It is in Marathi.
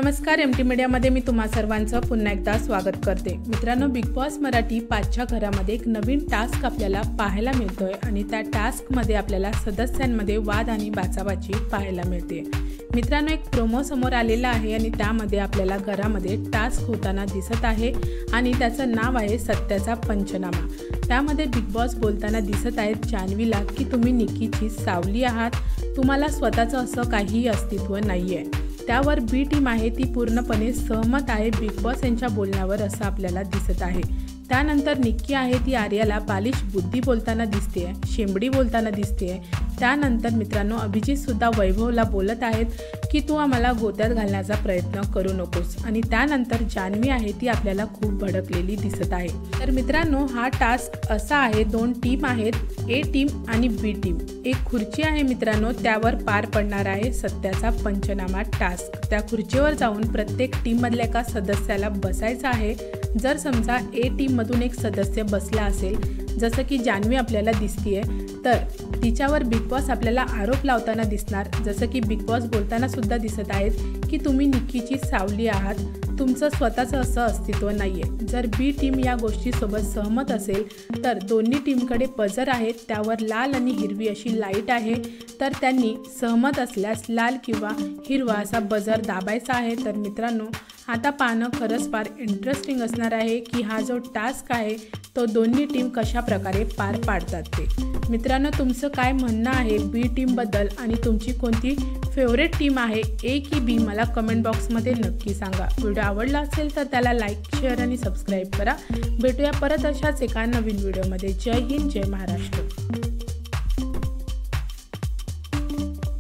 नमस्कार, एमटी मीडियामध्ये मी तुम्हा सर्वांचं पुन्हा एकदा स्वागत करते। मित्रांनो, बिग बॉस मराठी 5च्या घरामध्ये एक नवीन टास्क आपल्याला पाहायला मिळतोय आणि त्या टास्कमध्ये आपल्याला सदस्यांमध्ये वाद आणि बाचाबाची पाहायला मिळते। मित्रांनो, एक प्रोमो समोर आलेला आहे आणि त्यामध्ये आपल्याला घरामध्ये टास्क होताना दिसत आहे आणि त्याचं नाव आहे सत्याचा पंचनामा। त्यामध्ये बिग बॉस बोलताना दिसत आहेत जान्हवीला की तुम्ही निक्कीची सावली आहात, तुम्हाला स्वतःचं असं काही अस्तित्व नाहीये। त्यावर बी टीम आहे ती पूर्णपणे सहमत आहे बिग बॉस यांच्या बोलण्यावर असं आपल्याला दिसत आहे। त्यानंतर निक्की आहे ती आर्याला बालिश बुद्धी बोलताना दिसते, शेंबडी बोलताना दिसते। त्यानंतर मित्रांनो, अभिजित सुद्धा वैभवला बोलत आहेत की तू आम्हाला गोत्यात घालण्याचा प्रयत्न करू नकोस आणि त्यानंतर जान्हवी आहे ती आपल्याला खूप भडकलेली दिसत आहे। तर मित्रांनो, हा टास्क असा आहे, दोन टीम आहेत, ए टीम आणि बी टीम। एक खुर्ची आहे मित्रांनो, त्यावर पार पडणार आहे सत्याचा पंचनामा टास्क। त्या खुर्चीवर जाऊन प्रत्येक टीम मधल्या एका सदस्याला बसायचं आहे। जर समजा ए टीम मधून एक सदस्य बसला असेल, जसं की जान्हवी आपल्याला दिसतीये, तर तिच्यावर बिग बॉस आपल्याला आरोप लावताना दिसणार, जसं की बिग बॉस बोलताना सुद्धा दिसत आहेत की तुम्ही निक्कीची सावली आहात, तुमचं स्वतःचं असं अस्तित्व नाहीये। जर बी टीम या गोष्टीसोबत सहमत असेल तर दोन्ही टीमकडे बजर आहेत, त्यावर लाल आणि हिरवी अशी लाईट आहे, तर त्यांनी सहमत असल्यास लाल किंवा हिरवा असा बजर दाबायचा आहे। तर मित्रांनो, आता पाहणं खरंच फार इंटरेस्टिंग असणार आहे की हा जो टास्क आहे तो दोन्ही टीम कशा प्रकारे पार पाडतात ते। मित्रांनो, तुमचं काय म्हणणं आहे बी टीमबद्दल आणि तुमची कोणती फेवरेट टीम आहे, ए की बी, मला कमेंट बॉक्समध्ये नक्की सांगा। व्हिडिओ आवडला असेल तर त्याला लाईक, शेअर आणि सबस्क्राईब करा। भेटूया परत अशाच एका नवीन व्हिडिओमध्ये। जय हिंद, जय महाराष्ट्र।